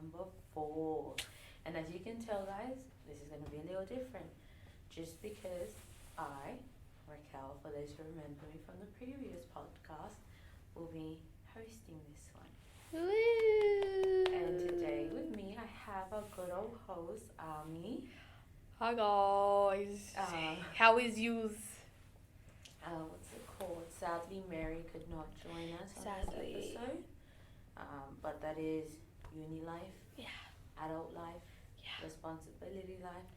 number 4. And as you can tell, guys, this is going to be a little different. Just because I, Raquel, for those who remember me from the previous podcast, will be hosting this one. Woo! And today with me, I have our good old host, Ammi. Hi guys. How is yous? What's it called? Sadly, Mary could not join us on this episode. But that is uni life, adult life, responsibility life.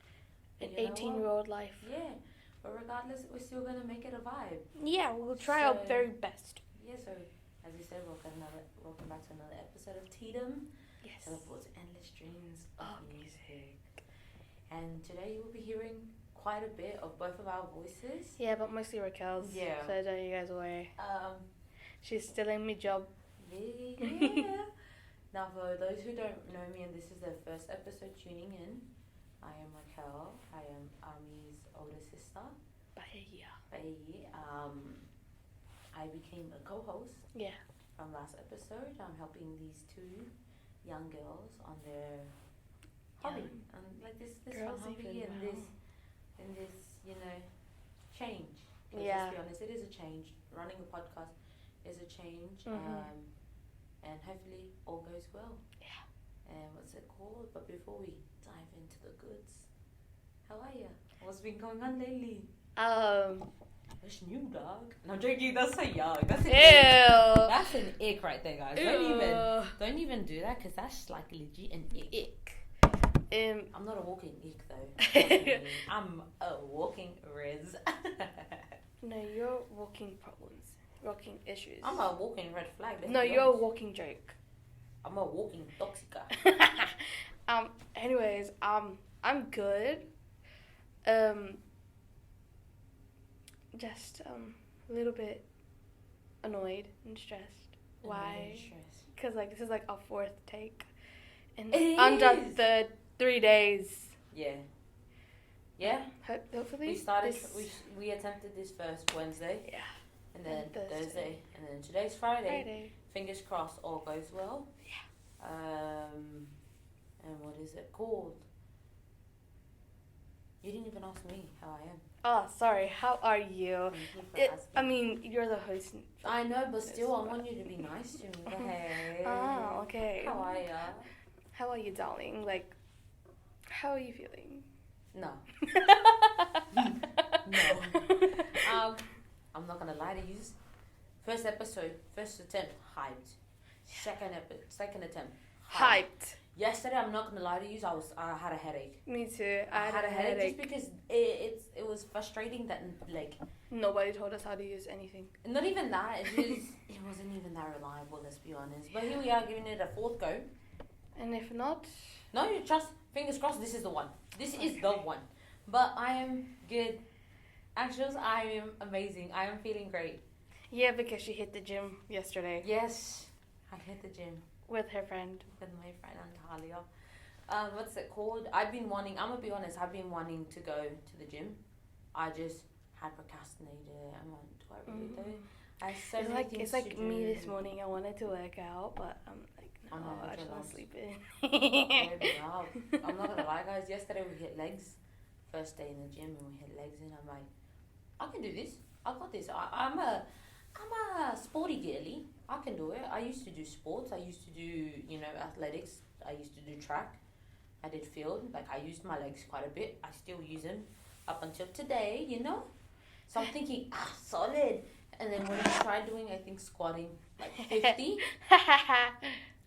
An 18-year-old life. Yeah, but regardless, we're still going to make it a vibe. Yeah, we'll try our very best. Yeah, so as we said, welcome back to another episode of TTEDOM. Yes. Teleports endless dreams of music. And today you will be hearing quite a bit of both of our voices. Yeah, but mostly Raquel's. Yeah. So don't you guys worry. She's stealing my job. Yeah. Now, for those who don't know me and this is their first episode tuning in, I am Raquel. I am Ammi's older sister. By a year. I became a co-host. Yeah. From last episode. I'm helping these 2 young girls on their hobby. And like this fun hobby and this, change. Yeah. Let's be honest, it is a change. Running a podcast is a change. Mm-hmm. And hopefully all goes well. Yeah. And what's it called? But before we dive into the goods, how are you? What's been going on lately? What's new, dog? No, I'm joking. That's so young. That's an ick. That's an ick right there, guys. Don't even do that because that's like legit an ick. I'm not a walking ick though. I'm a walking riz. No, you're walking problems. Walking issues. I'm a walking red flag. No, you're a walking joke. I'm a walking toxica. Anyways, I'm good. Just a little bit annoyed and stressed. Why? Because this is our 4th take, and under the 3 days. Yeah. Yeah. Hopefully. We attempted this first Wednesday. Yeah. And then Thursday. And then today's Friday. Fingers crossed all goes well. Yeah. And what is it called? You didn't even ask me how I am. Oh, sorry. How are you? You're the host. I know, but still, I want you to be nice to me. Hey. Oh, okay. How are ya? How are you, darling? How are you feeling? No. No. I'm not gonna lie to you. First episode, first attempt, hyped. Second attempt, hyped. Yesterday, I'm not gonna lie to you, I had a headache. Me too. I had a just headache because it was frustrating that nobody told us how to use anything. Not even that. It wasn't even that reliable. Let's be honest. But here we are, giving it a 4th go. And if not, no, you trust. Fingers crossed. This is the one. This is the one. But I am good. Actually, I am amazing. I am feeling great. Yeah, because she hit the gym yesterday. Yes, I hit the gym. With her friend. With my friend Antalya. What's it called? I'm gonna be honest, I've been wanting to go to the gym. I just had procrastinated. I'm like, do I really do it? I have so many things to do. It's me this morning. I wanted to work out, but I'm like, no, I just want to sleep in. I'm not gonna lie, guys. Yesterday we hit legs. First day in the gym and we hit legs and I'm like, I can do this. I got this. I'm a sporty girly. I can do it. I used to do sports. I used to do, athletics. I used to do track. I did field. I used my legs quite a bit. I still use them up until today, So I'm thinking, solid. And then when I tried doing, I think, squatting, 50,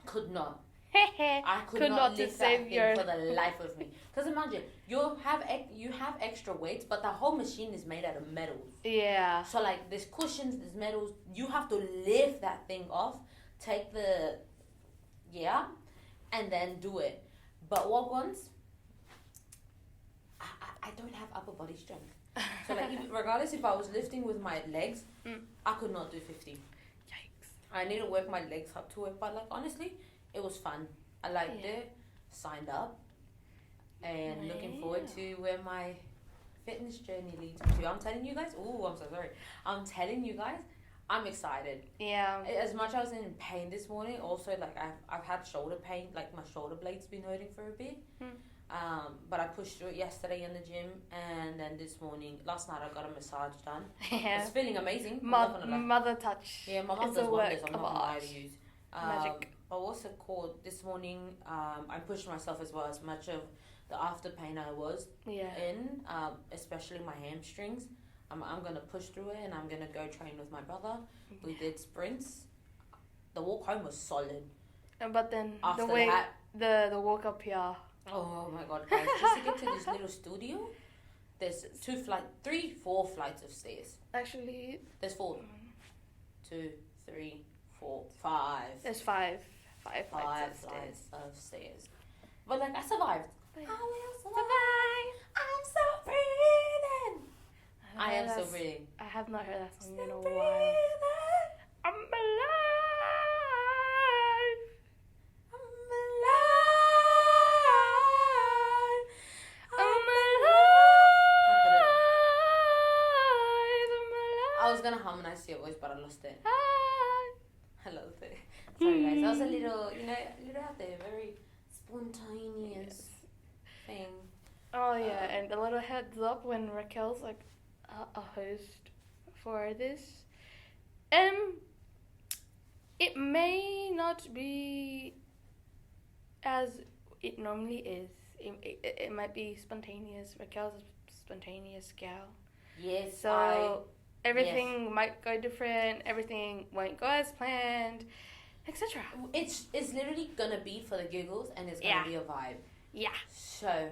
could not. I could not lift that thing for the life of me. Because imagine, you have extra weights, but the whole machine is made out of metals. Yeah. So there's cushions, there's metals. You have to lift that thing off, take and then do it. But what ones? I don't have upper body strength. So regardless if I was lifting with my legs, I could not do 50. Yikes. I need to work my legs up to it, but honestly, it was fun. I liked it. Signed up. And looking forward to where my fitness journey leads me to. I'm telling you guys. I'm so sorry. I'm telling you guys, I'm excited. Yeah. As much as I was in pain this morning, also like I've had shoulder pain, like my shoulder blade's been hurting for a bit. But I pushed through it yesterday in the gym, and then last night I got a massage done. Yeah. It's feeling amazing. Mother touch. Yeah, my mum It's does a wonders. work I'm not of gonna lie art. to you. Magic. But what's it called? This morning, I pushed myself as well, as much of the after pain I was in, especially my hamstrings. I'm gonna push through it, and I'm gonna go train with my brother. We did sprints. The walk home was solid. But then After the walk up here. Oh my god, guys! Just to get to this little studio, there's 4 flights of stairs. Actually, there's 4. 2, 3, 4, 5. There's 5 flights of stairs. But like I survived. I will survive. I'm still breathing. I am still breathing. I have not heard that song in a while. I'm alive. I was gonna harmonize your voice, but I lost it. I lost it. Sorry guys, that was a little out there, very spontaneous thing. Oh yeah, and a little heads up when Raquel's like a host for this. It may not be as it normally is. It might be spontaneous. Raquel's a spontaneous gal. Yes. So everything might go different. Everything won't go as planned, etc. It's literally gonna be for the giggles, and it's gonna be a vibe. Yeah. So,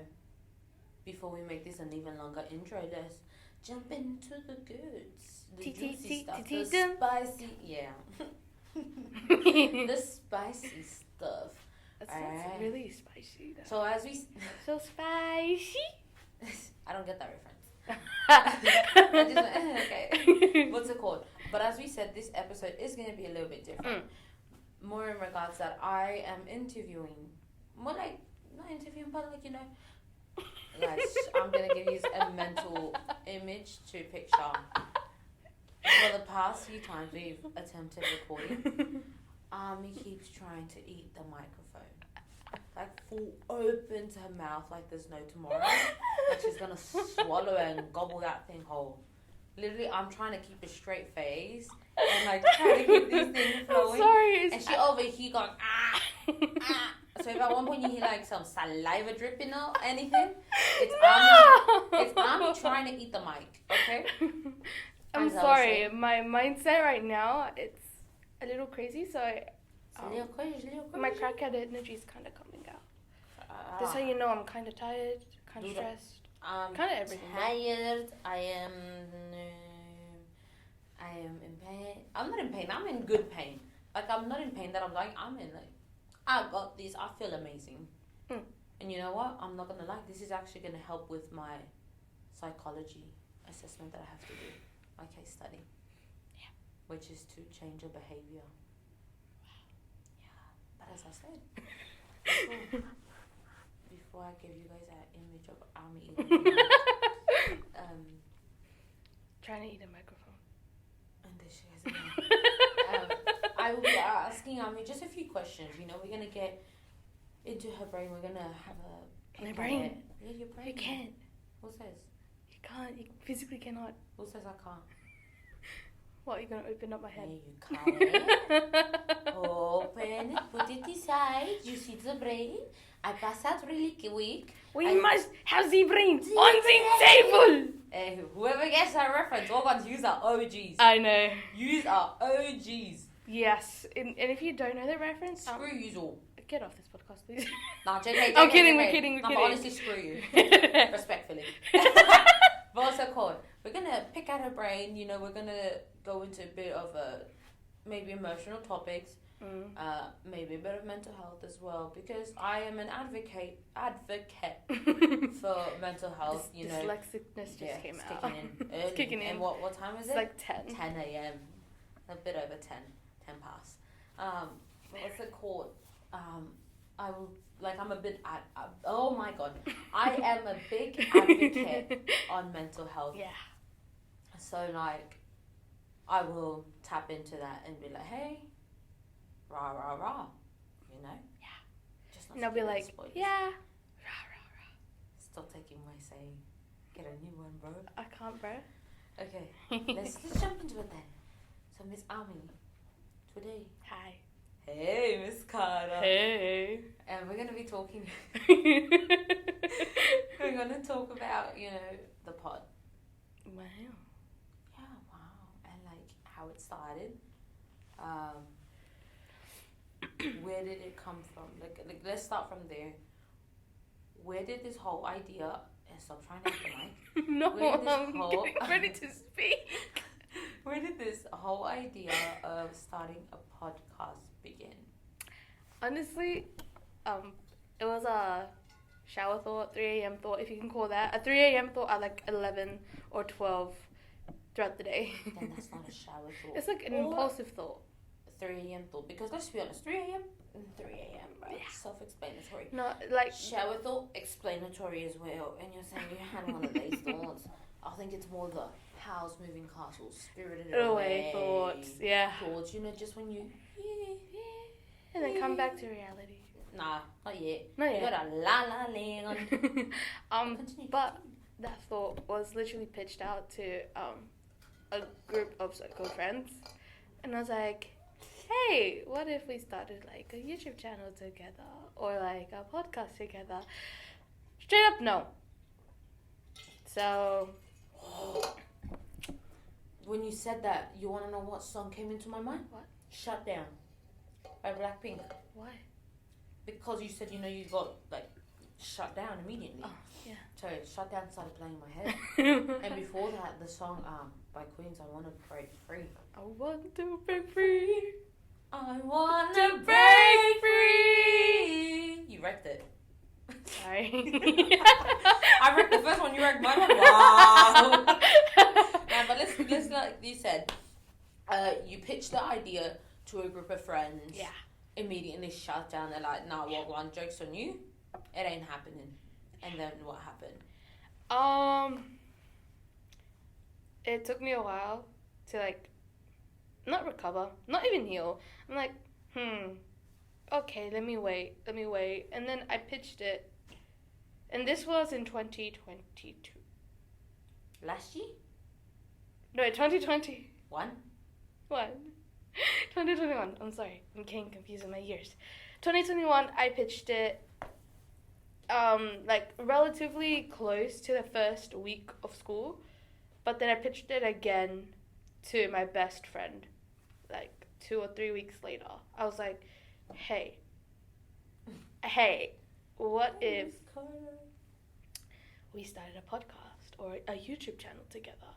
before we make this an even longer intro, let's jump into the goods. The juicy stuff. The spicy. Yeah. The spicy stuff. That sounds really spicy though. So as we... So spicy? I don't get that reference. I just went, okay. What's it called? But as we said, this episode is going to be a little bit different. More in regards that I am interviewing. More like, not interviewing, but like, guys, I'm going to give you a mental image to picture. For the past few times we've attempted recording, Ammi keeps trying to eat the microphone. Like full open to her mouth like there's no tomorrow. Like she's going to swallow and gobble that thing whole. Literally, I'm trying to keep a straight face and like trying to keep these things flowing. I'm sorry. And she over here going, ah. So if at one point you hear like some saliva dripping or anything, it's Ammi trying to eat the mic, okay? I'm sorry. My mindset right now, it's a little crazy, so little crazy. My crackhead energy is kind of coming out. That's how you know I'm kind of tired, kind of stressed, kind of everything. Tired. I am in pain. I'm not in pain. I'm in good pain. Like I'm not in pain that I'm like I got this. I feel amazing. And you know what? I'm not gonna lie. This is actually gonna help with my psychology assessment that I have to do. My case study. Yeah. Which is to change your behavior. Wow. Yeah. But as I said, before I give you guys that image of Ammi eating trying to eat a microphone. And this she has I will be asking Ammi just a few questions. We're gonna get into her brain. We're gonna have a my brain. Yeah, your brain. You can't. Who says? You can't. You physically cannot. Who says I can't? What, you're gonna open up my head? Yeah, you can't. Open it, put it aside. You see the brain. I pass out really quick. We must have the brain on the table. Whoever gets that reference, all ones use our OGs. I know. Use our OGs. Yes, and if you don't know the reference, screw you all. Get off this podcast, please. Nah, JK. I'm kidding. We're kidding. But honestly, screw you. Respectfully. But what's it called? We're gonna pick out her brain. We're gonna go into a bit of maybe emotional topics. Maybe a bit of mental health as well, because I am an advocate for mental health. Dyslexicness just came out. It's kicking in. And what time is it? It's like 10. 10 a.m. A bit over 10 past. What's it called? I'm a bit oh my god, I am a big advocate on mental health. Yeah. So like, I will tap into that and be like, hey, rah, rah, rah. You know? Yeah. Just And I'll be like, yeah, rah, rah, rah. Still taking my say. Get a new one, bro. I can't, bro. Okay, let's jump into it then. So, Miss Ammi, today. Hi. Hey, Miss Carter. Hey. And we're going to be talking. We're going to talk about, the pod. Wow. Yeah, wow. And, how it started. Where did it come from? Like let's start from there. Where did this whole idea... Stop trying to hit the mic. No, I'm getting ready to speak. Where did this whole idea of starting a podcast begin? Honestly, it was a shower thought, 3 a.m. thought, if you can call that. A 3 a.m. thought at 11 or 12 throughout the day. Then that's not a shower thought. It's an impulsive thought. 3 a.m. thought. Because let's be honest, 3 a.m. and 3 a.m. Right? Yeah. Self-explanatory. No, shower thought, explanatory as well. And you're saying you had one of these thoughts. I think it's more the house moving castle, spirited away thoughts. Yeah. Thoughts, just when you... And then come back to reality. Nah, not yet. Not yet. You got a la land. But that thought was literally pitched out to a group of circle friends. And I was like, hey, what if we started a YouTube channel together or a podcast together? Straight up no. So when you said that, you want to know what song came into my mind? What? Shut Down by Blackpink. Why? Because you said you got shut down immediately. Oh, yeah. So Shut Down started playing in my head. And before that, the song by Queens, I Want to Break Free. I want to break free. I want to break free. You wrecked it. Sorry. I wrecked the first one, you wrecked mine. Wow. Yeah, but let's like you said, you pitched the idea to a group of friends. Yeah. Immediately shut down. They're like, nah, what one joke's on you? It ain't happening. And then what happened? It took me a while to not recover, not even heal. I'm like, okay, let me wait. And then I pitched it. And this was in 2022. Last year? No, 2020. What? 2021. I'm sorry. I'm getting confused with my years. 2021, I pitched it relatively close to the first week of school. But then I pitched it again to my best friend 2 or 3 weeks later. I was like, hey, what if we started a podcast or a YouTube channel together?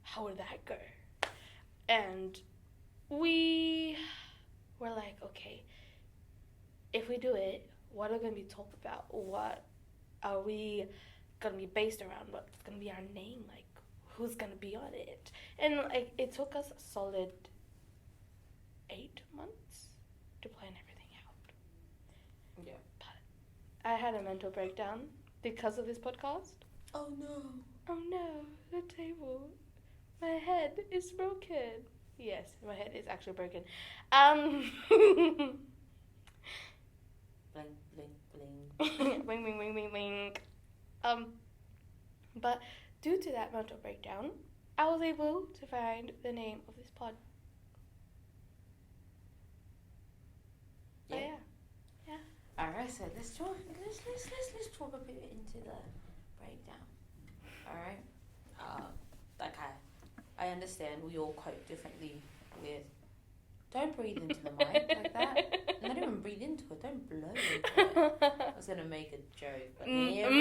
How would that go? And we were like, okay, if we do it, what are we going to be talked about? What are we going to be based around? What's going to be our name? Who's going to be on it? And it took us a solid 8 months to plan everything out. Yeah. But I had a mental breakdown because of this podcast. Oh no, the table. My head is broken. Yes, my head is actually broken. Bling, bling, bling. Wing, wing, wing, wing, wing. But due to that mental breakdown, I was able to find the name of this pod. Yeah. Yeah. Alright, so let's talk a bit into the breakdown. Alright? I understand we all cope differently with... Don't breathe into the mic like that. Not even breathe into it. Don't blow into it. I was going to make a joke, but never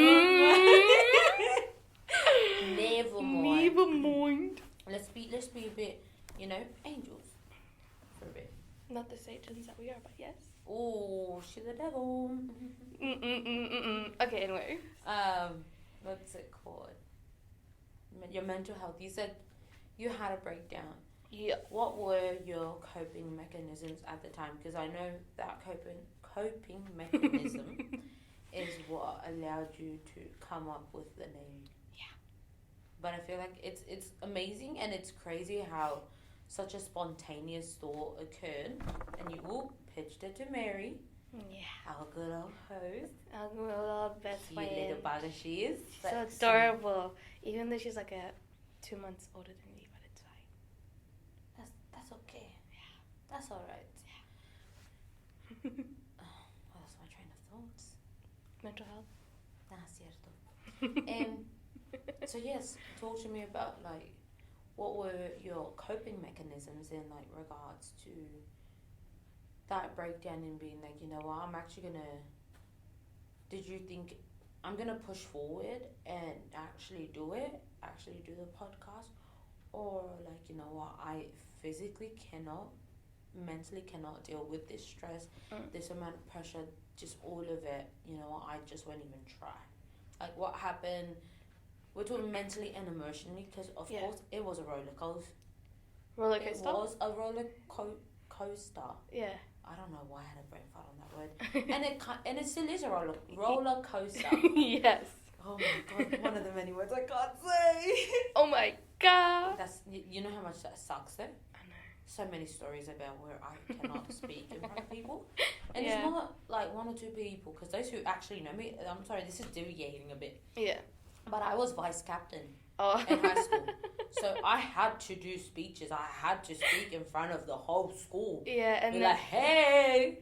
mind. Let's be a bit, angels for a bit. Not the Satans that we are, but yes. Oh, she's the devil. Okay, anyway. What's it called? Your mental health. You said you had a breakdown. Yeah. What were your coping mechanisms at the time? Because I know that coping mechanism is what allowed you to come up with the name. Yeah. But I feel like it's amazing and it's crazy how such a spontaneous thought occurred, and you all pitched it to Mary, our good old host, our good old best friend. Cute little bugger she is. She's so adorable, even though she's like 2 months older than me, but it's fine. That's okay. Yeah, that's all right. Yeah. What was my train of thoughts? Mental health. Cierto. So yes, talk to me about like what were your coping mechanisms in like regards to that breakdown and being like, you know what, I'm actually gonna. Did you think I'm gonna push forward and actually do it, actually do the podcast, or like, you know what, I physically cannot, mentally cannot deal with this stress, this amount of pressure, just all of it. You know what, I just won't even try. Like what happened? We're talking mentally and emotionally, because of course it was a roller coaster. Roller coaster? It was a roller coaster. Yeah. I don't know why I had a brain fart on that word. and it still is a roller coaster. Yes. Oh my god, one of the many words I can't say. Oh my god. That's, you know how much that sucks though? I know. So many stories about where I cannot speak in front of people. And it's not like one or two people, because those who actually know me, I'm sorry, this is deviating a bit. Yeah. But I was vice captain in high school. So I had to do speeches. I had to speak in front of the whole school. Yeah, and be like, hey,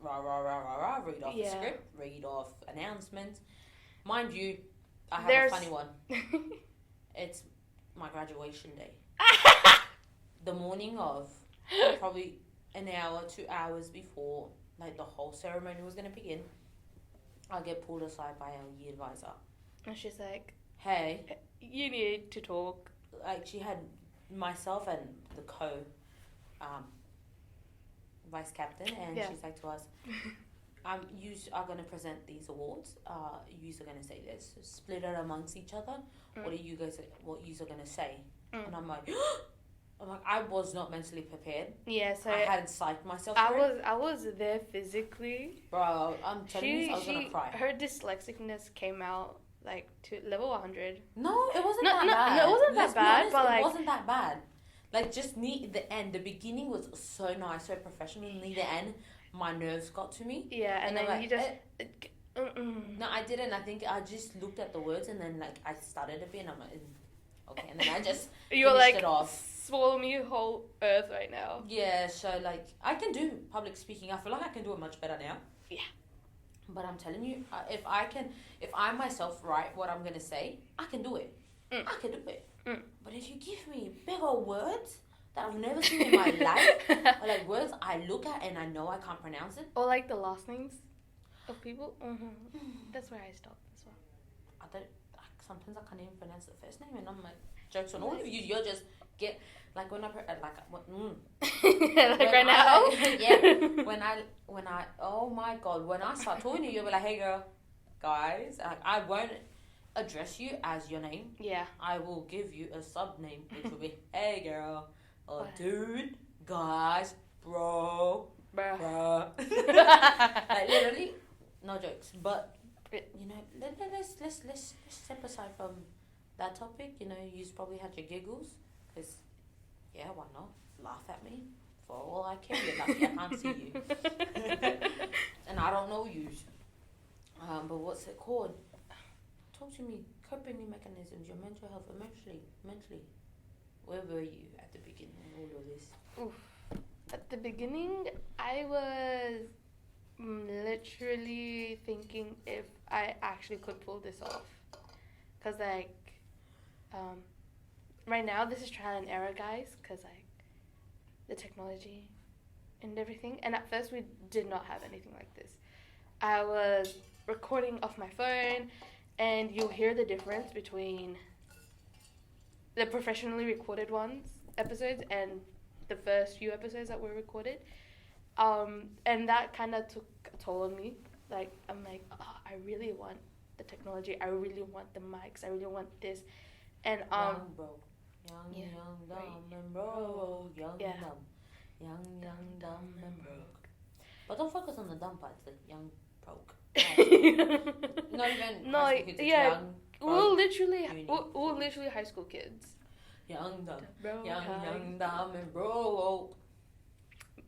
rah, rah, rah, rah, rah, read off the script, read off announcements. Mind you, I have a funny one. It's my graduation day. The morning of, probably an hour, 2 hours before, like the whole ceremony was going to begin, I get pulled aside by our year advisor. And she's like, hey, you need to talk. Like she had myself and the vice captain, and she's like to us, you are going to present these awards. You are going to say this, split it amongst each other. What are you guys? What you are going to say? And I'm like, I was not mentally prepared. Yeah, so I hadn't psyched myself. I was there physically. Bro, I'm telling you, I was gonna cry. Her dyslexicness came out like to level 100. No, it wasn't that bad. No, it wasn't Let's that bad. Honest, but like, it wasn't that bad. Like just near the end, the beginning was so nice, so professional. Near the end, my nerves got to me. Yeah, and then like, you just. No, I didn't. I think I just looked at the words and then like I stuttered a bit and I'm like, okay, and then I just You're like, it off. Swallow me whole earth right now. Yeah, so like I can do public speaking. I feel like I can do it much better now. Yeah. But I'm telling you, if I myself write what I'm gonna say, I can do it. I can do it. But if you give me bigger words that I've never seen in my life, or like words I look at and I know I can't pronounce it, or like the last names of people, that's where I stop as well. Sometimes I can't even pronounce the first name, and I'm like, jokes on all of you. You're just get like when I like right now. When I oh my god, when I start talking to you, you'll be like, hey girl, guys, I won't address you as your name. Yeah. I will give you a sub name, which will be hey girl, or dude, guys, bro. Like literally, no jokes. But you know, let's step aside from that topic. You know, you probably had your giggles, because yeah, why not? Laugh at me. For all I care, you're lucky I can't see you. And I don't know you. But what's it called? Talk to me. Coping mechanisms, your mental health, mentally. Where were you at the beginning of all of this? Oof. At the beginning, I was literally thinking if I actually could pull this off. Because, like, right now, this is trial and error, guys. Because, like, the technology and everything. And at first, we did not have anything like this. I was recording off my phone, and you'll hear the difference between the professionally recorded episodes and the first few episodes that were recorded. And that kind of took a toll on me. Like, I'm like, oh, I really want the technology. I really want the mics. I really want this. And young broke, young dumb and broke, young dumb and broke. But don't focus on the dumb parts. The young broke. Not even. No, high school kids, yeah. young, We're literally high school kids. Young, dumb. Broke Young, heart. dumb, and broke.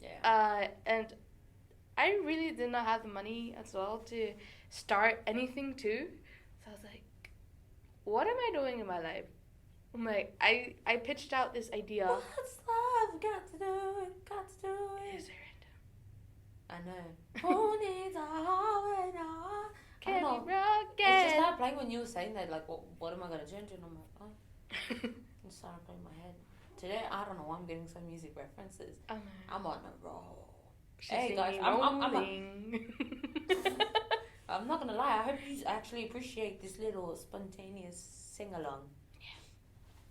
Yeah. And I really did not have the money as well to start anything too. So I was like, what am I doing in my life? I'm like, I pitched out this idea. What's love? Got to do it. Got to do Is it. it random? I know. Who needs a heart and a heart? I Can don't we know. rock It just it? started playing when you were saying that, like, what am I going to change? And I'm like, oh. It started playing in my head. Today, I don't know why I'm getting some music references. I'm on a roll. Hey, guys, I'm not going to lie. I hope you actually appreciate this little spontaneous sing-along.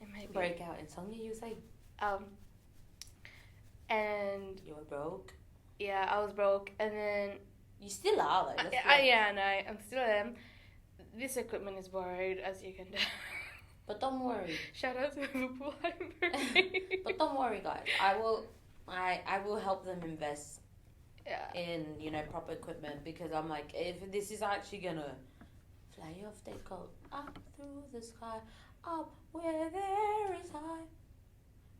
It might be. Break out in song, you say. And You were broke. yeah, I was broke, and then You still are, though. I'm still am. This equipment is borrowed, as you can tell. But don't worry. Shout out to Liverpool Library. But don't worry, guys. I will help them invest in, proper equipment, because I'm like, if this is actually gonna fly off, they go up through the sky, up where there is high.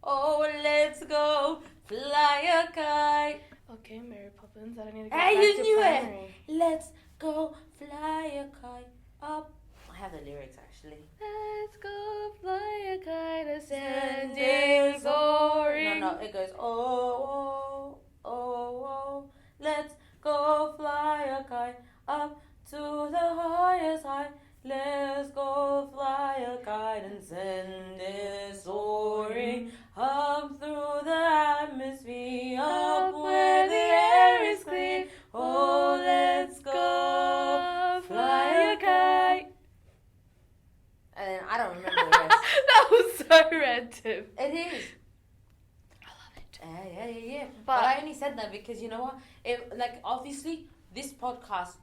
Oh, let's go fly a kite. Okay, Mary Poppins, I need to go Hey, back you to knew primary. it. Let's go fly a kite up. I have the lyrics actually. Let's go fly a kite ascending, soaring. No, it goes oh, oh, oh, oh. Let's go fly a kite up to the highest height. Let's go fly a kite and send it soaring up through the atmosphere, up where the air is clear. Oh, let's go fly a kite. And I don't remember the rest. That was so random. It is. I love it. Yeah. But I only said that because you know what? Obviously, this podcast,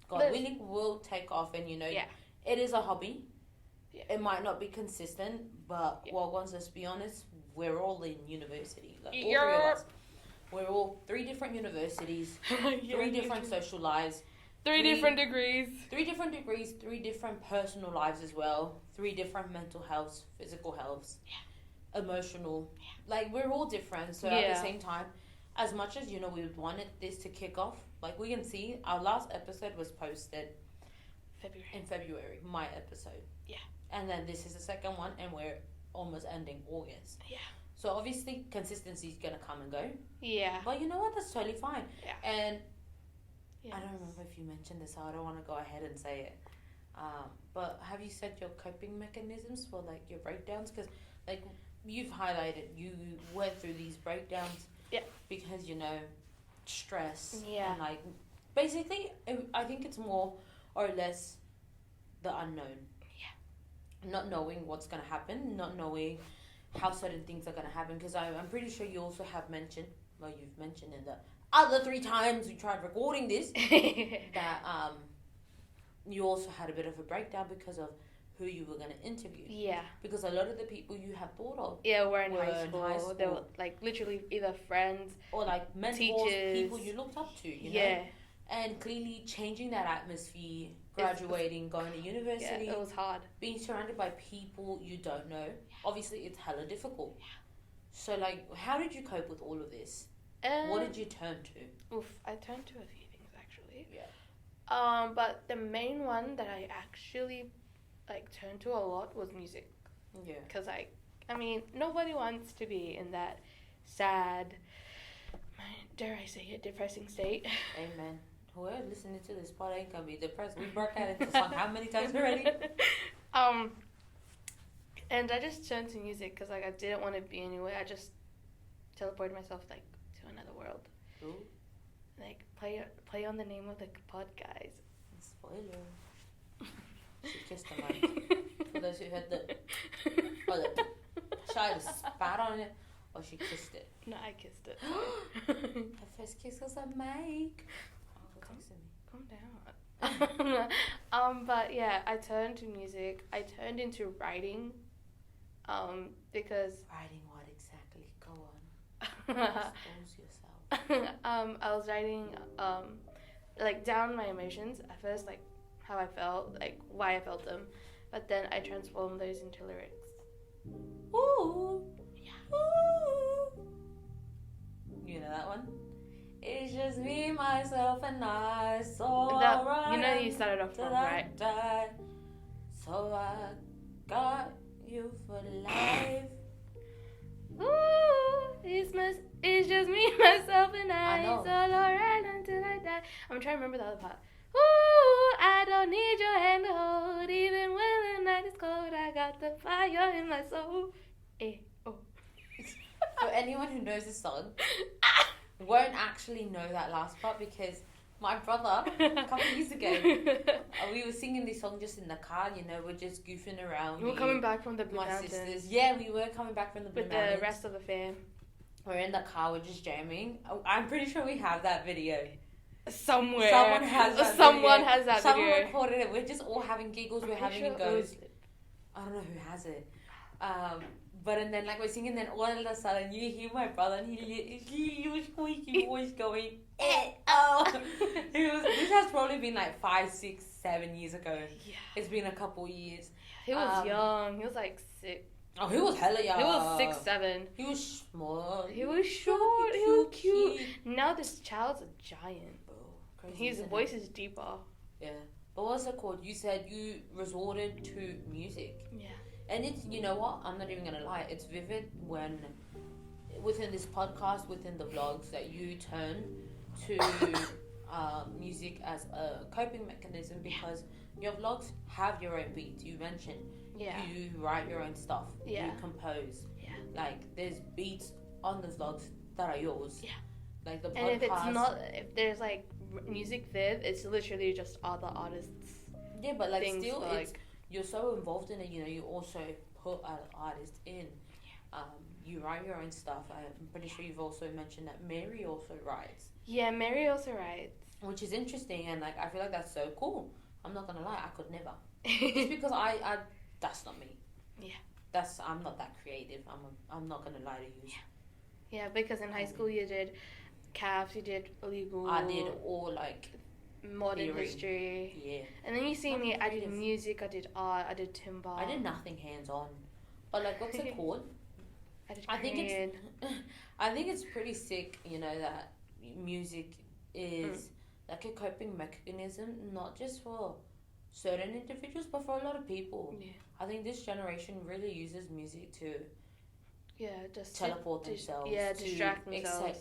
God willing, will take off, and it is a hobby. Yeah. It might not be consistent, but once let's be honest, we're all in university. Like all three of us, we're all 3 different universities, 3 different social lives. 3 different degrees. 3 different degrees, 3 different personal lives as well, 3 different mental health, physical health, emotional. Like, we're all different. So at the same time, as much as, we wanted this to kick off, like we can see, our last episode was posted in February, my episode. Yeah. And then this is the second one, and we're almost ending August. Yeah. So obviously, consistency is going to come and go. Yeah. But you know what? That's totally fine. Yeah. And I don't remember if you mentioned this, so I don't want to go ahead and say it. But have you said your coping mechanisms for, like, your breakdowns? Because, like, you've highlighted, you went through these breakdowns because, stress. Yeah. And, like, basically, I think it's more or less the unknown. Yeah. Not knowing what's going to happen, not knowing how certain things are going to happen. Because I'm pretty sure you also have mentioned, well, you've mentioned in the other 3 times we tried recording this, that you also had a bit of a breakdown because of who you were going to interview. Yeah. Because a lot of the people you have thought of were in high school. They were, like, literally either friends or, like, mentors, teachers, people you looked up to, you know? And clearly changing that atmosphere, graduating, going to university. Yeah, it was hard. Being surrounded by people you don't know. Obviously, it's hella difficult. Yeah. So, like, how did you cope with all of this? What did you turn to? I turned to a few things, actually. Yeah. But the main one that I actually, like, turned to a lot was music. Yeah. Because, nobody wants to be in that sad, dare I say it, depressing state. Amen. Whoever listening to this pod ain't gonna be depressed. We broke out into song how many times already? And I just turned to music because, like, I didn't want to be anywhere. I just teleported myself, like, to another world. Ooh. Like, play on the name of the pod, guys. Spoiler. She kissed the mic. For those who heard the child spat on it, or she kissed it. No, I kissed it. Her first kiss was a mic. Calm down. But yeah, I turned to music. I turned into writing. Because writing what exactly? Go on. Expose yourself. I was writing, like, down my emotions at first, like how I felt, like why I felt them, but then I transformed those into lyrics. Ooh. Yeah. Ooh. You know that one? It's just me, myself, and I. So alright. You know you started off wrong, right? Die. So I got you for life. Ooh, it's just me, myself, and I. I know. It's all alright until I die. I'm trying to remember the other part. Ooh, I don't need your hand to hold, even when the night is cold. I got the fire in my soul. Oh. For anyone who knows this song, won't actually know that last part because my brother, a couple of years ago, we were singing this song just in the car, you know, we're just goofing around. We were coming back from the Blue My Mountains. sisters. Yeah, we were coming back from the Blue With Mountains. the rest of the fam. We're in the car, we're just jamming. I'm pretty sure we have that video. Somewhere. Someone has that Someone video. has that Someone video. recorded it. We're just all having giggles, we're having Sure goes. I don't know who has it. But and then like we're singing, then all of a sudden you hear my brother and he was squeaky voice going, oh. This has probably been like 5, 6, 7 years ago. Yeah. It's been a couple years. He was young. He was like 6. Oh, he was hella young. He was 6, 7. He was small. He was short. He was cute. Now this child's a giant. Oh, crazy, His voice is deeper. Yeah. But what's it called? You said you resorted to music. Yeah. And it's, you know what? I'm not even going to lie. It's vivid when, within this podcast, within the vlogs, that you turn to music as a coping mechanism because your vlogs have your own beats. You mentioned. Yeah. You write your own stuff. Yeah. You compose. Yeah. Like, there's beats on the vlogs that are yours. Yeah. Like the podcast. And if it's not, if there's like music viv, it's literally just other artists. Yeah, but like things still, like, it's you're so involved in it. You know, you also put an artist in. Yeah. You write your own stuff. I'm pretty sure you've also mentioned that Mary also writes. Yeah, Mary also writes. Which is interesting, and like I feel like that's so cool. I'm not gonna lie, I could never. Just because I that's not me. Yeah. I'm not that creative. I'm not gonna lie to you. Yeah. Yeah, because in high school you did CAFs, you did legal. I did all like modern theory. history. Yeah. And then you see Nothing me, I did creative. music, I did art, I did timber. I did nothing hands on. But like, what's it called? I did I think Korean. I think it's pretty sick, you know, that music is like a coping mechanism, not just for certain individuals, but for a lot of people. Yeah. I think this generation really uses music to just teleport themselves. Yeah, to distract themselves.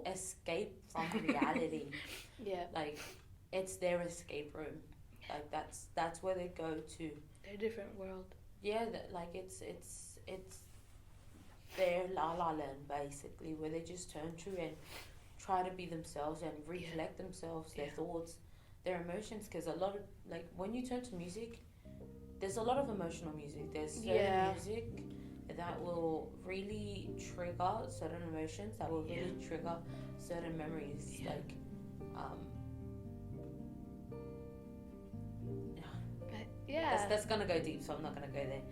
Escape from reality. Yeah. Like, it's their escape room. Like, that's where they go to. They're a different world. Yeah, like it's their la la land basically, where they just turn to and try to be themselves and recollect themselves, their thoughts, their emotions. Because a lot of like when you turn to music, there's a lot of emotional music. There's certain music that will really trigger certain emotions, that will really trigger certain memories. Like, that's gonna go deep, so I'm not gonna go there.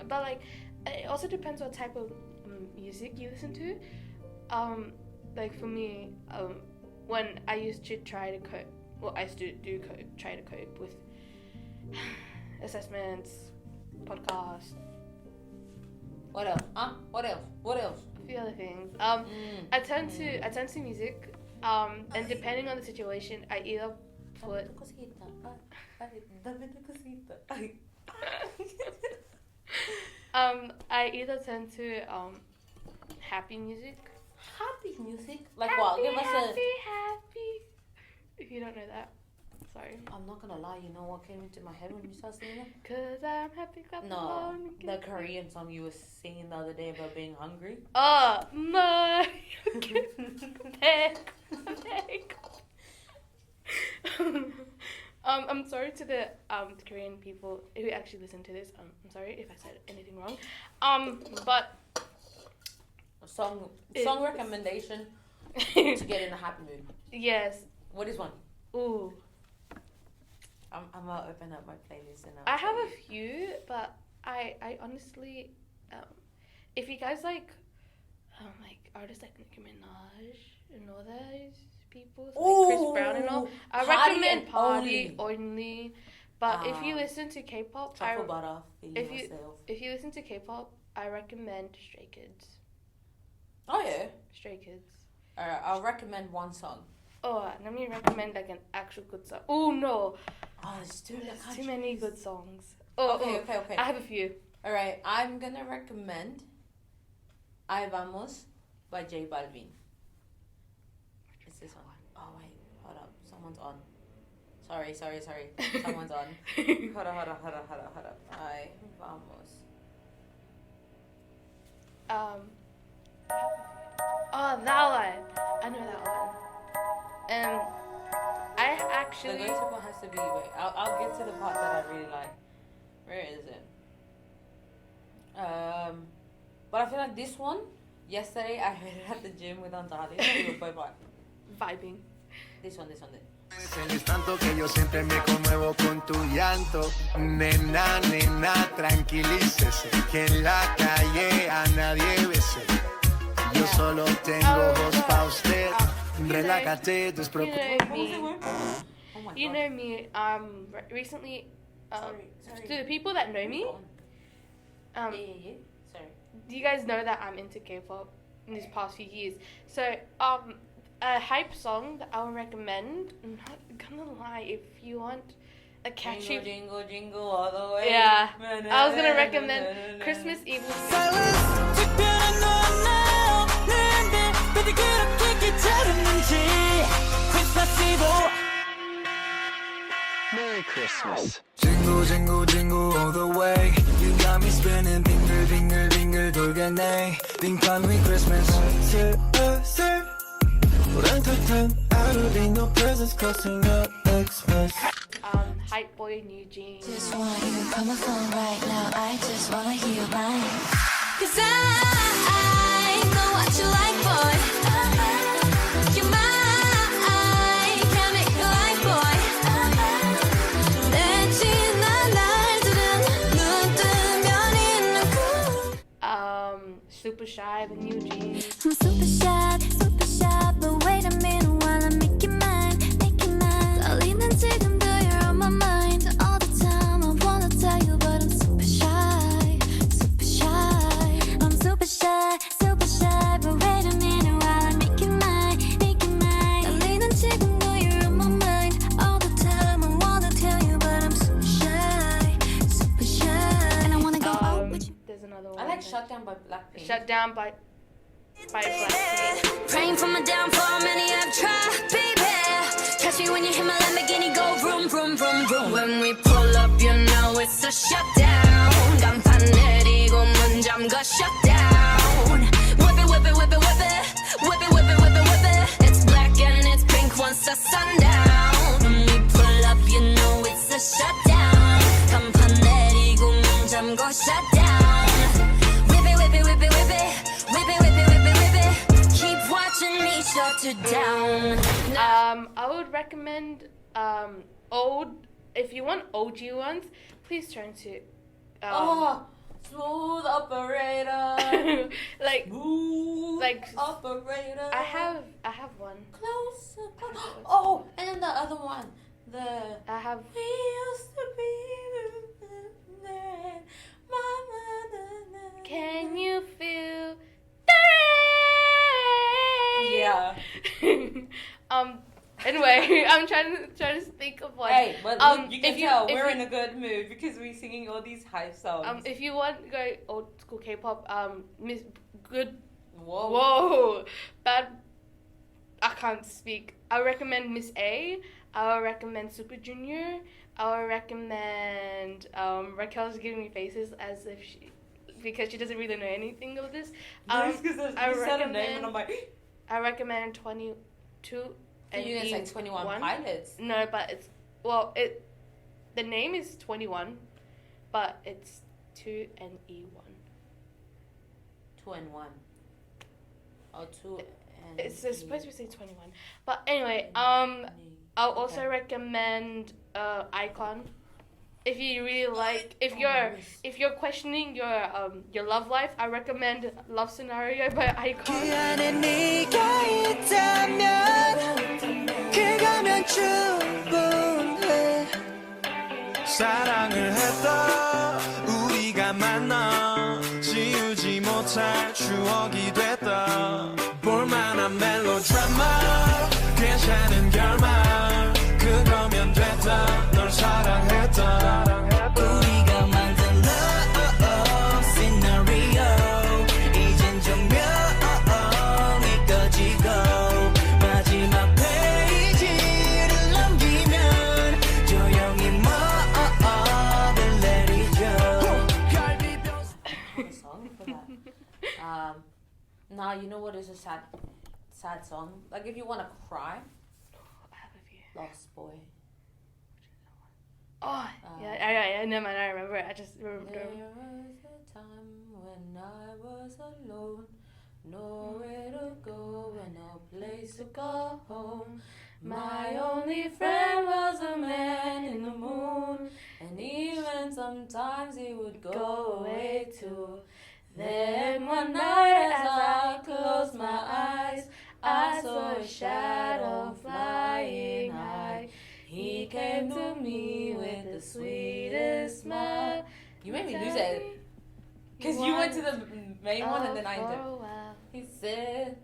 But like, it also depends what type of music you listen to. Like for me, when I used to try to cope, well, I still do try to cope with assessments, podcasts. What else? What else? A few other things. I turn to music. And depending on the situation, I either put. I either turn to happy music. Happy music? Like what? Give us a. Happy. If you don't know that, sorry. I'm not gonna lie. You know what came into my head when you started singing it? 'Cause I'm happy. No, the Korean song you were singing the other day about being hungry. Oh my. I'm sorry to the Korean people who actually listen to this. I'm sorry if I said anything wrong. But Song recommendation to get in a happy mood. Yes. What is one? Ooh. I'm gonna open up my playlist and I have a few, but I honestly, if you guys like artists like Nicki Minaj and all those people, like Chris Brown and all, I recommend Party Only. But if you listen to K-pop, Truffle butter, if you listen to K-pop, I recommend Stray Kids. Oh yeah. Stray Kids. Alright, I'll recommend one song. Oh, let me recommend like an actual good song. Oh no. Oh, there's too many good songs. Okay. I have a few. Alright, I'm gonna recommend Ahí Vamos by J Balvin. It's this one. Oh wait, hold up. Someone's on. Sorry. Someone's on. Hold up. Ahí Vamos. Oh, that one. I know that one. I actually. The go-to one has to be. Wait, I'll get to the part that I really like. Where is it? But I feel like this one. Yesterday I heard it at the gym with Antali. We were both vibing. This one. Es tanto que yo siempre me conmuevo con tu llanto. Nena, tranquilícese, que en la calle a nadie bese. Yo solo tengo ojos pa' usted. Relájate, despreocúpate. You know me, recently, sorry. to the people that know me, yeah. Sorry. You guys know that I'm into K-pop in these past few years. So, a hype song that I would recommend, I'm not gonna lie, if you want a catchy... Jingle all the way. Yeah, I was gonna recommend Christmas Eve. Merry Christmas. Jingle all the way. You got me spinning, 빙글 돌겠네. 빙판위 Christmas. 슬슬 불안탈탄 하루리 no presents costing up Xmas. Hype boy New Jeans. Just wanna hear you come on phone right now. I just wanna hear you line. 'Cause I know what you like, boy. You're mine, can't make you like, boy. 내 지난 날들은 눈 뜨면 있는 cool. Super Shy with New Jeans. I'm super shy, but wait a minute while I make you mine. 떨리는 지금도 you're on my mind all the time. I wanna tell you, but I'm super shy. I'm super shy, but wait a minute while I make you mine. 떨리는 지금도 you're on my mind all the time. I wanna tell you, but I'm super shy. And I wanna go out with you. There's another one. I like Shut Down by Blackpink. Shut Down by Blackpink. Praying for my downfall, many have tried, baby. Catch me when you hit my Lamborghini, go vroom, vroom, vroom, vroom. When we pull up, you know it's a shutdown. 간판 내리고 문 잠가 shutdown. Whip it, whip it, whip it, whip it. Whip it, whip it, whip it, whip it. It's black and it's pink once the sundown. When we pull up, you know it's a shutdown. 간판 내리고 문 잠가 shutdown. Whip it, whip it, whip it, whip it. Whip it, whip it, whip it, whip it. Keep watching me shut it down. I would recommend old. If you want OG ones, please turn to. Smooth operator. Smooth operator. I have one. Closer. Oh, and then the other one. I have. We used to be there. Mama. Can you feel the rain? Yeah. Anyway, I'm trying to think of one. Hey, but look, you can tell we're in a good mood because we're singing all these hype songs. If you want to go old school K-pop, Miss Good. Whoa. Bad. I can't speak. I recommend Miss A. I would recommend Super Junior. I would recommend Raquel's giving me faces as if because she doesn't really know anything of this. Because you said a name and I'm like. I recommend 22. And you guys like 21 Pilots. No, but the name is 21, but it's 2 and E1. 2 and 1. Oh, 2 and It's supposed to say 21. But anyway, I'll also recommend Icon. If you really like, if you're questioning your love life, I recommend Love Scenario by Icon. 사랑을 했다 우리가 만나 지우지 못할 추억이 됐다 볼만한 멜로드라마 괜찮은 결말 그거면 됐다 널 사랑했다 우리가 만든 love scenario 이젠 조명이 꺼지고 마지막 페이지를 넘기면 조용히 뭐를 내리죠 have a song for that. Now you know what is a sad song? Like if you want to cry, I have a few. Lost Boy. Oh, yeah, never mind, I remember it. I just remember. There was a time when I was alone, nowhere to go and no place to call home. My only friend was a man in the moon, and even sometimes he would go away too. Then one night as I closed my eyes, I saw a shadow flying high. He came to me with the sweetest smile. You made me lose it. Because you went to the main one and then I ended. He said,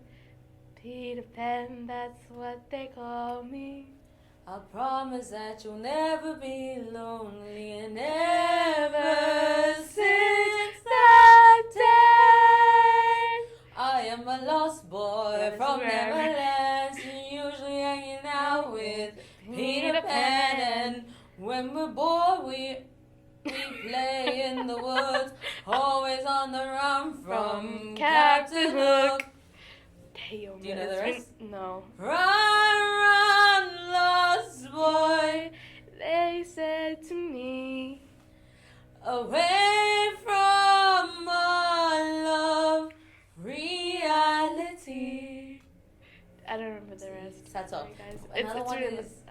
Peter Pan, that's what they call me. I promise that you'll never be lonely. And ever since that day, I am a lost boy from Neverland, usually hanging out with Peter Pan. And when we're bored, we play in the woods, always on the run from Captain Hook. Damn, Do you know the rest? No. Run, lost boy, They said to me, away from our love reality. I don't remember the rest. Sad song. Sorry, guys. Another one really is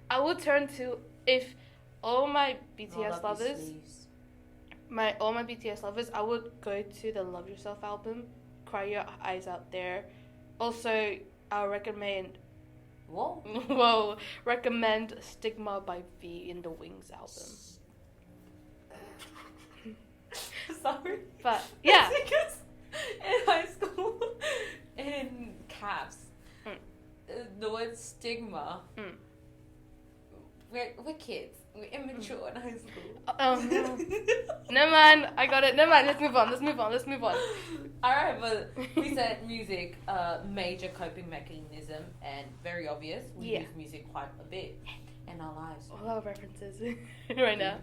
I would turn to, if all my BTS Roll Up Your lovers, Sleeves. all my BTS lovers, I would go to the Love Yourself album, Cry Your Eyes Out there. Also, I'll recommend Whoa. recommend Stigma by V in the Wings album. Sorry. But yeah, Because in high school, in CAPS, the word stigma, we're kids. We're immature in high school. never mind. I got it. Never mind. Let's move on. Alright, but we said music, major coping mechanism, and very obvious. We use music quite a bit in our lives. A lot of references right now.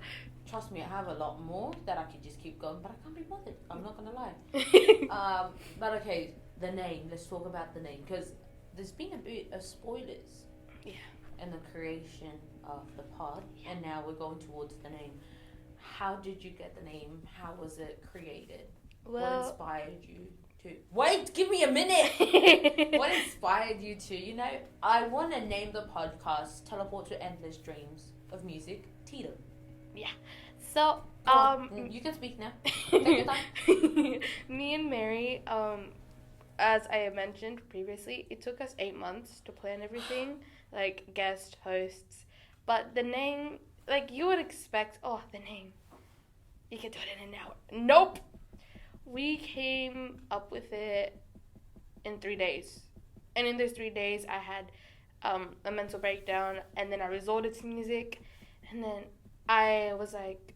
Trust me, I have a lot more that I could just keep going, but I can't be bothered. I'm not gonna lie. But okay, the name. Let's talk about the name, because there's been a bit of spoilers. Yeah. In the creation of the pod, and now we're going towards the name. How did you get the name? How was it created? Well, What inspired you to... Wait, give me a minute! What inspired you to, I want to name the podcast Teleport to Endless Dreams of Music, TTEDOM. Yeah. So, you can speak now. Take your time. Me and Mary, as I mentioned previously, it took us 8 months to plan everything, like guest hosts. But the name, like you would expect, the name, you can do it in an hour. Nope. We came up with it in 3 days. And in those 3 days, I had a mental breakdown, and then I resorted to music, and then I was like,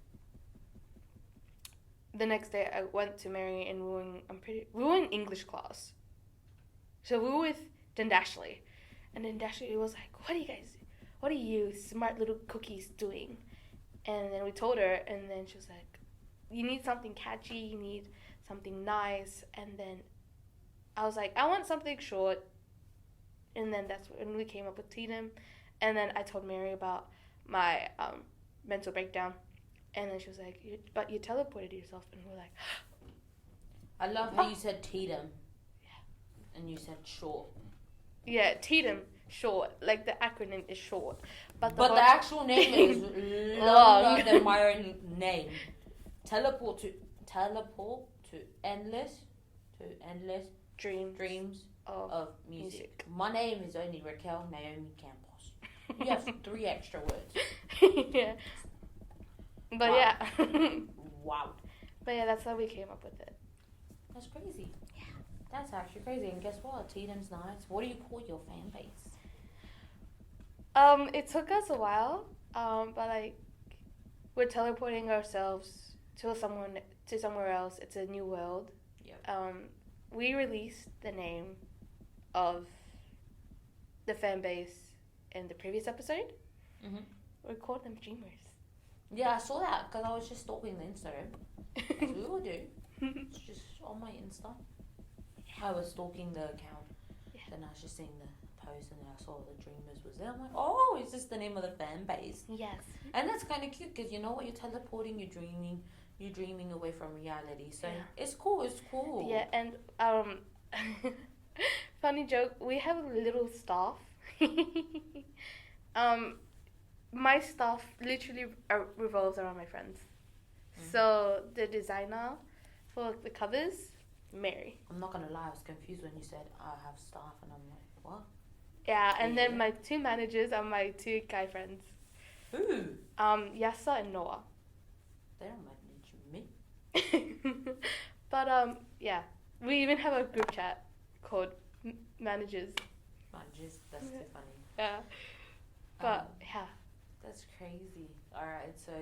the next day I went to Mary and we were in English class. So we were with Dashley. And then Dashley was like, what are you smart little cookies doing? And then we told her, and then she was like, you need something catchy, you need something nice. And then I was like, I want something short. And then that's when we came up with TTEDOM. And then I told Mary about my mental breakdown. And then she was like, but you teleported yourself. And we're like, I love how you said TTEDOM. Yeah. And you said short. Yeah, TTEDOM, short. Like the acronym is short. But the actual name is longer than my own name. Teleport to endless dreams of music. My name is only Raquel Naomi Campos. You have 3 extra words. Yeah. But Wow. yeah. Wow. But yeah, that's how we came up with it. That's crazy. Yeah. That's actually crazy. And guess what? TTEDOM's nice. What do you call your fan base? It took us a while, but like we're teleporting ourselves to somewhere else. It's a new world. Yep. We released the name of the fan base in the previous episode. Mhm. We called them Dreamers. Yeah, I saw that because I was just stalking the Instagram. As we all do. It's just on my Insta. I was stalking the account. Yeah. Then I was just seeing the post and then I saw the Dreamers was there. I'm like, oh, is this the name of the fan base? Yes. And that's kind of cute because you know what? You're teleporting, you're dreaming away from reality. So Yeah. it's cool. Yeah, and funny joke. We have a little staff. My staff literally revolves around my friends. Mm. So the designer for the covers, Mary. I'm not gonna lie, I was confused when you said I have staff, and I'm like, what? Yeah, and Yeah. then my 2 managers are my 2 guy friends. Who? Yasa and Noah. They don't manage me. But yeah, we even have a group chat called Managers. Managers, that's too funny. Yeah, but yeah. That's crazy. Alright, so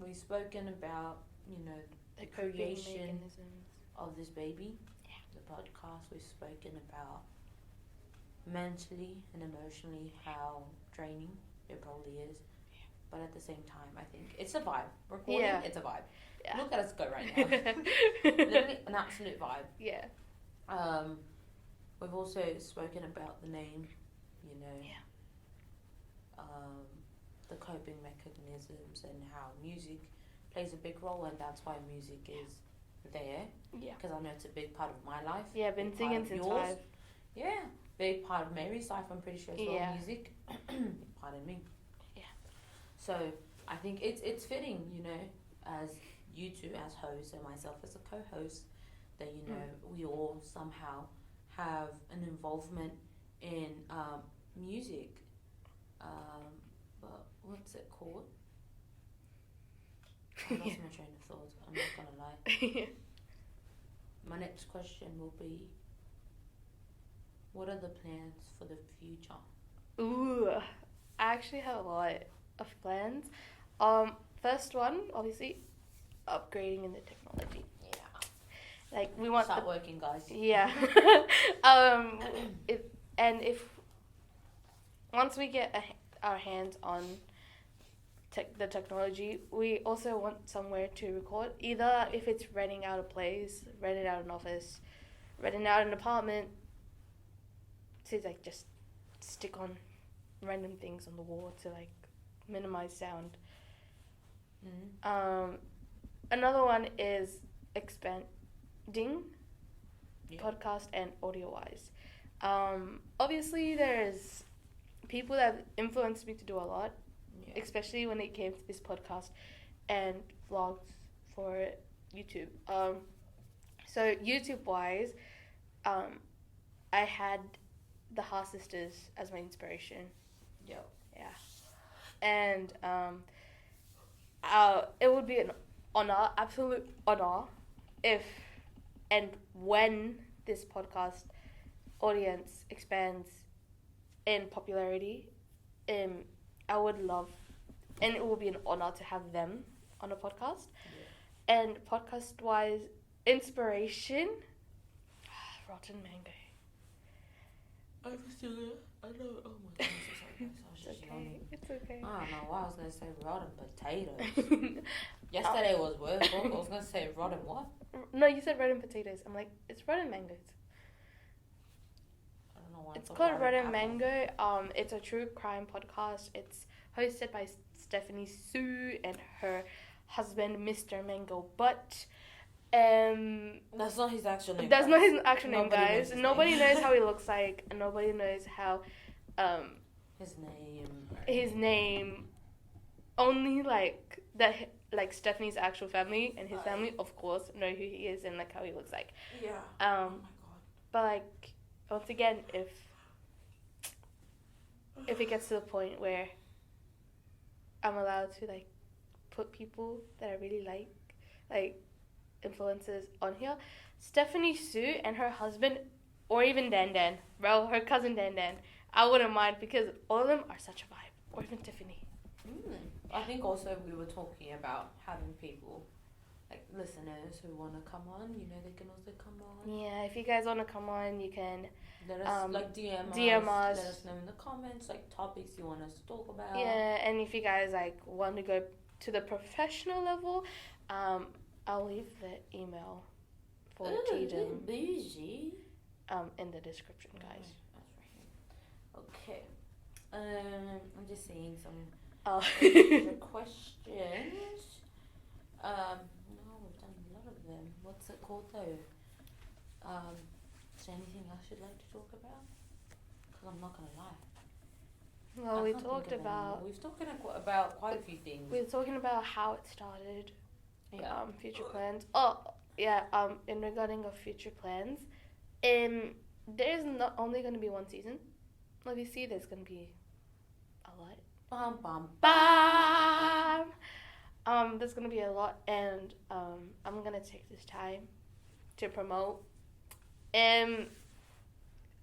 we've spoken about, the coping creation mechanisms. of this baby. Yeah. The podcast, we've spoken about mentally and emotionally how draining it probably is. Yeah. But at the same time, I think it's a vibe. Recording, Yeah. it's a vibe. Yeah. Look at us go right now. Literally an absolute vibe. Yeah. We've also spoken about the name, Yeah. the coping mechanisms and how music plays a big role, and that's why music is there. Yeah. Because I know it's a big part of my life. Yeah, I've been big part singing of since yours. 5. Yeah, big part of Mary's life, I'm pretty sure as well. Yeah. Music, pardon me. Yeah. So I think it's fitting, as you two as hosts and myself as a co-host, that we all somehow have an involvement in music. But what's it called? I lost my train of thought. I'm not gonna lie. My next question will be, what are the plans for the future? Ooh, I actually have a lot of plans. First one, obviously, upgrading in the technology. Yeah. Like we want Start working, guys. Yeah. If once we get our hands on the technology, we also want somewhere to record. Either if it's renting out a place, renting out an office, renting out an apartment, to like just stick on random things on the wall to like minimize sound. Mm-hmm. Another one is expanding Yeah. podcast and audio wise. Obviously there's people that have influenced me to do a lot, Yeah. especially when it came to this podcast and vlogs for YouTube. So YouTube wise, I had the Ha sisters as my inspiration. Yeah. Yeah. And it would be an honor, absolute honor, if and when this podcast audience expands in popularity, I would love, and it will be an honor to have them on a podcast. Yeah. And podcast wise, inspiration, Rotten Mango. I'm still there. I know. Oh my god, I'm so sorry, guys. I was just yawning. It's okay. I don't know why I was gonna say rotten potatoes. Yesterday was worse. I was gonna say rotten what? No, you said rotten potatoes. I'm like, it's rotten mangoes. I don't know why. I It's thought called rotten Rotten apple. Mango. It's a true crime podcast. It's hosted by Stephanie Sue and her husband, Mr. Mango Butt. That's not his actual name. That's guys. not his actual name, Nobody knows guys. his Nobody name. knows how he looks like, and nobody knows how His name. his name. Only like that, like Stephanie's actual family and his family, of course, know who he is and like how he looks like. Yeah. Oh my god. But like, once again, if it gets to the point where I'm allowed to like put people that I really like influencers on here, Stephanie Sue and her husband, or even Dan, bro, her cousin Dan, I wouldn't mind because all of them are such a vibe. Or even Tiffany. I think also we were talking about having people, like listeners who want to come on, they can also come on. Yeah, if you guys want to come on, you can let us DM us. Let us know in the comments, like topics you want us to talk about. Yeah, and if you guys like want to go to the professional level, I'll leave the email for TTEDOM in the description, guys. That's right. Okay. I'm just seeing some questions. No, we've done a lot of them. What's it called though? Is there anything else you'd like to talk about? Because I'm not gonna lie. Well, we've talked about quite a few things. We were talking about how it started. Yeah. Future plans. Oh, yeah. In regarding of future plans, there's not only going to be one season. Obviously, there's going to be a lot. Bam, bam, bam. There's going to be a lot, and I'm going to take this time to promote.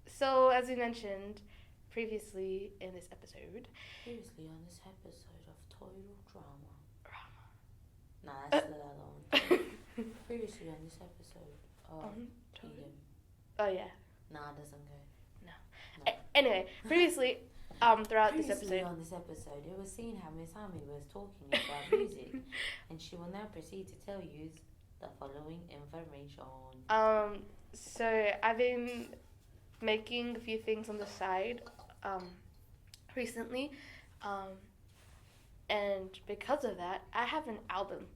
So, as we mentioned previously in this episode. Previously on this episode of Total Drama. Nah, that's the other one. Previously on this episode of TTEDOM. Oh, yeah. Nah, it doesn't go. No. Anyway, previously, throughout this episode. On this episode, it was seen how Miss Ammi was talking about music, and she will now proceed to tell you the following information. So I've been making a few things on the side, recently, and because of that, I have an album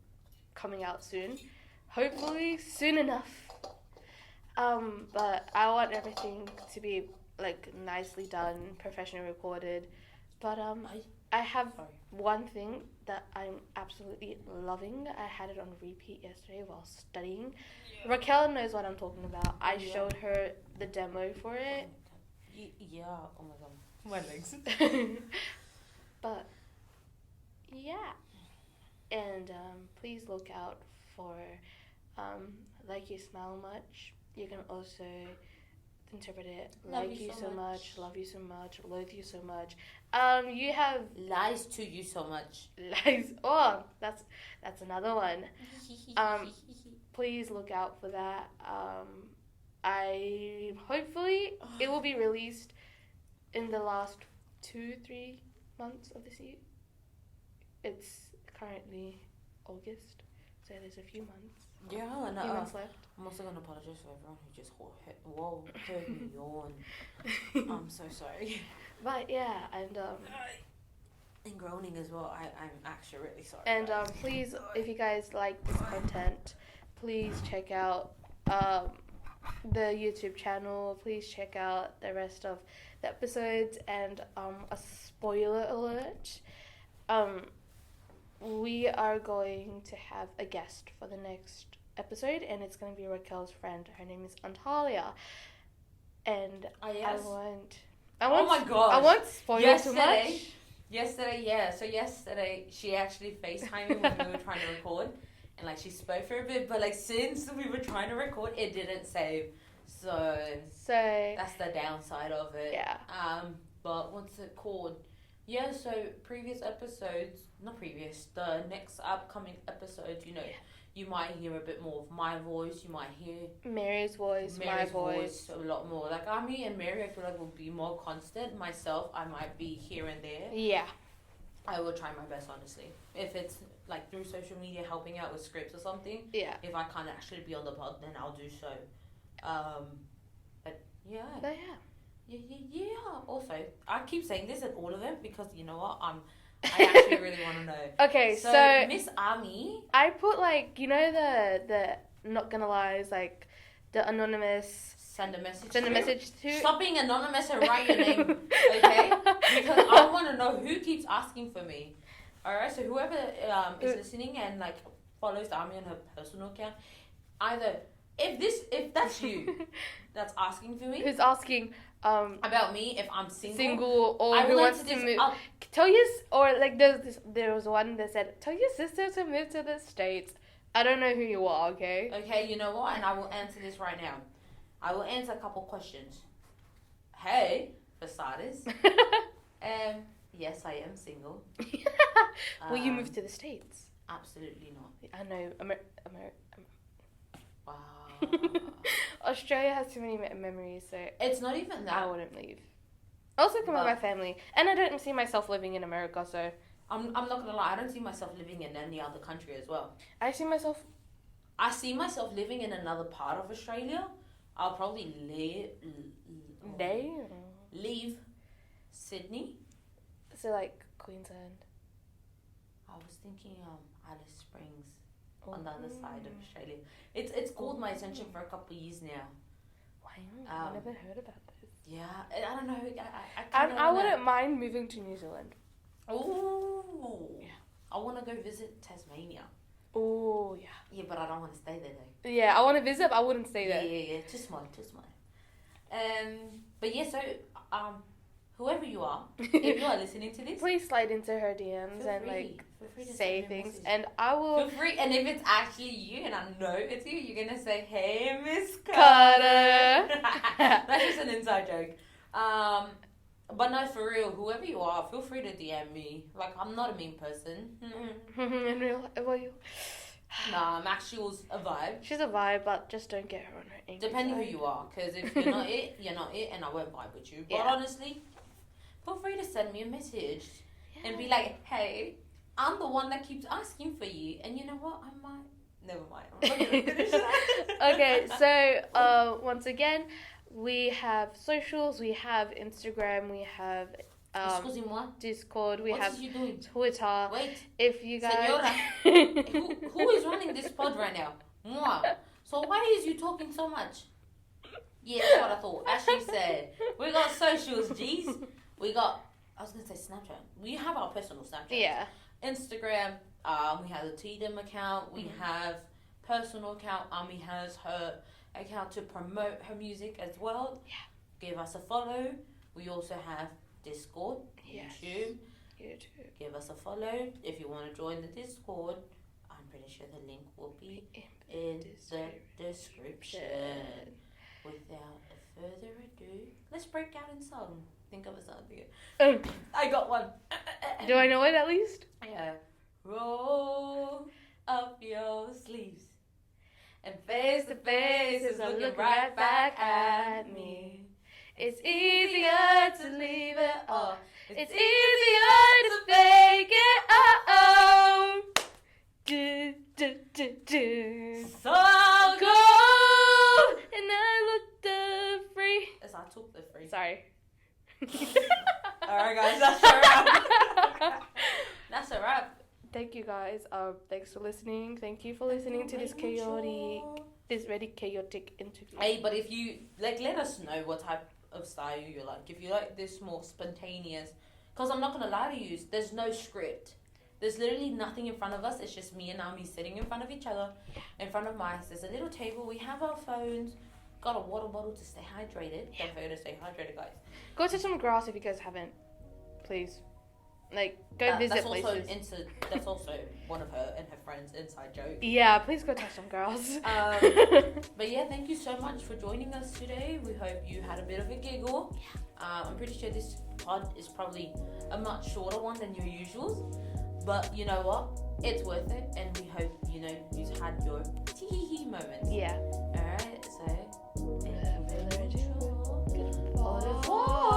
coming out soon, hopefully soon enough. But I want everything to be like nicely done, professionally recorded. But I have one thing that I'm absolutely loving. I had it on repeat yesterday while studying. Yeah. Raquel knows what I'm talking about. I showed her the demo for it. Yeah. Oh my god. My legs. But yeah. And please look out for Like You Smell Much. You can also interpret it like you so much, love you so much, loathe you so much. You have lies to you so much. Lies. Oh, that's another one. Please look out for that. Hopefully it will be released in the last 2-3 months of this year. It's currently August, so there's a few months. Yeah, and few months left. I'm also going to apologize for everyone who just heard me yawn. I'm so sorry. But yeah, and groaning as well. I'm actually really sorry. And please, if you guys like this content, please check out the YouTube channel. Please check out the rest of the episodes. And a spoiler alert. We are going to have a guest for the next episode, and it's going to be Raquel's friend. Her name is Antalya. And yes. I oh my god! I won't spoil too much. Yesterday she actually FaceTimed me when we were trying to record, and like she spoke for a bit, but like since we were trying to record, it didn't save. So that's the downside of it. Yeah. But what's it called? Yeah. So the next upcoming episodes, you might hear a bit more of my voice. You might hear Mary's voice, my voice. A lot more. Like Ammi and Mary, I feel like will be more constant. Myself, I might be here and there. Yeah. I will try my best, honestly. If it's like through social media, helping out with scripts or something. Yeah. If I can't actually be on the pod, then I'll do so. But yeah. But yeah. Yeah. Also, I keep saying this at all of them because you know what? I actually really want to know. Okay, so Miss Ammi, I put like the not gonna lies, like the anonymous. Send a message to. Stop being anonymous and write your name, okay? Because I want to know who keeps asking for me. All right, so whoever is listening and like follows Ammi on her personal account, either if that's you, that's asking for me Who's asking about me if I'm single, or I who will wants answer to this. move? Tell your or like there was one that said tell your sister to move to the States. I don't know who you are. Okay. Okay, you know what? And I will answer this right now. I will answer a couple questions. Hey, for starters, yes, I am single. Will you move to the States? Absolutely not. I know. Wow. Australia has too many memories, so It's not even that. I wouldn't leave. I also come with my But- family, and I don't see myself living in America, so I'm not gonna lie. I don't see myself living in any other country as well. I see myself. I see myself living in another part of Australia. I'll probably leave Sydney. So like Queensland. I was thinking Alice Springs on the other side of Australia. It's caught my attention for a couple of years now. Wow, I Um, never heard about this. Yeah, I don't know. I I wouldn't mind moving to New Zealand. Ooh. Yeah. I want to go visit Tasmania. Oh yeah. Yeah, but I don't want to stay there though. Yeah, I want to visit, but I wouldn't stay there. Yeah. Too small. But yeah, so whoever you are, if you are listening to this, Please slide into her DMs and like feel free to say send me a things, message. and I will. Feel free, and if it's actually you, and I know it's you, you're gonna say, "Hey, Miss Carter." That's just an inside joke. But no, for real, whoever you are, feel free to DM me. Like, I'm not a mean person. In real life, well, Nah, Maxwell's a vibe. she's a vibe, but just don't get her on her angry Depending who side. you are, because if you're not it, you're not it, and I won't vibe with you. But Yeah. honestly, feel free to send me a message and be like, "Hey, I'm the one that keeps asking for you," and you know what? I might. Never mind. I'm not gonna finish that. Okay, so once again, we have socials, we have Instagram, we have Excusez-moi. Discord, we What have is you doing? Twitter. Wait. If you guys, Who is running this pod right now? Moi. So why is you talking so much? Yeah, that's what I thought. As she said, we got socials, G's. We got. I was gonna say Snapchat. We have our personal Snapchat. yeah, Instagram. We have the TTEDOM account. We have personal account. Ammi has her account to promote her music as well. Yeah. Give us a follow. We also have Discord, Yes. YouTube. YouTube. Give us a follow. If you want to join the Discord, I'm pretty sure the link will be in the description. Without further ado, let's break out in song. Think of a song. I got one. Do I know it at least? Yeah. Roll up your sleeves. And face to face is looking right back at me. It's easier to leave it all. It's easier to fake it. Oh. Do, do, do, do. So Cold, and I looked free. As I took the free. Sorry. Alright guys, that's a wrap. That's a wrap. Thank you guys. Thanks for listening. Thank you for listening to this very chaotic interview. Hey, but if you let us know what type of style you like. If you like this more spontaneous, because I'm not gonna lie to you, there's no script. There's literally nothing in front of us. It's just me and Ammi sitting in front of each other, in front of mice. There's a little table. We have our phones. Got a water bottle to stay hydrated. Don't forget to stay hydrated, guys. Go to some grass if you guys haven't. Please. Like, go visit that's places. That's also one of her and her friends' inside joke. Yeah, please go touch some grass. But yeah, thank you so much for joining us today. We hope you had a bit of a giggle. I'm pretty sure this pod is probably a much shorter one than your usuals. But you know what? It's worth it. And we hope, you've had your tee-hee-hee moments. Yeah. Alright, so... Without further ado, Au revoir.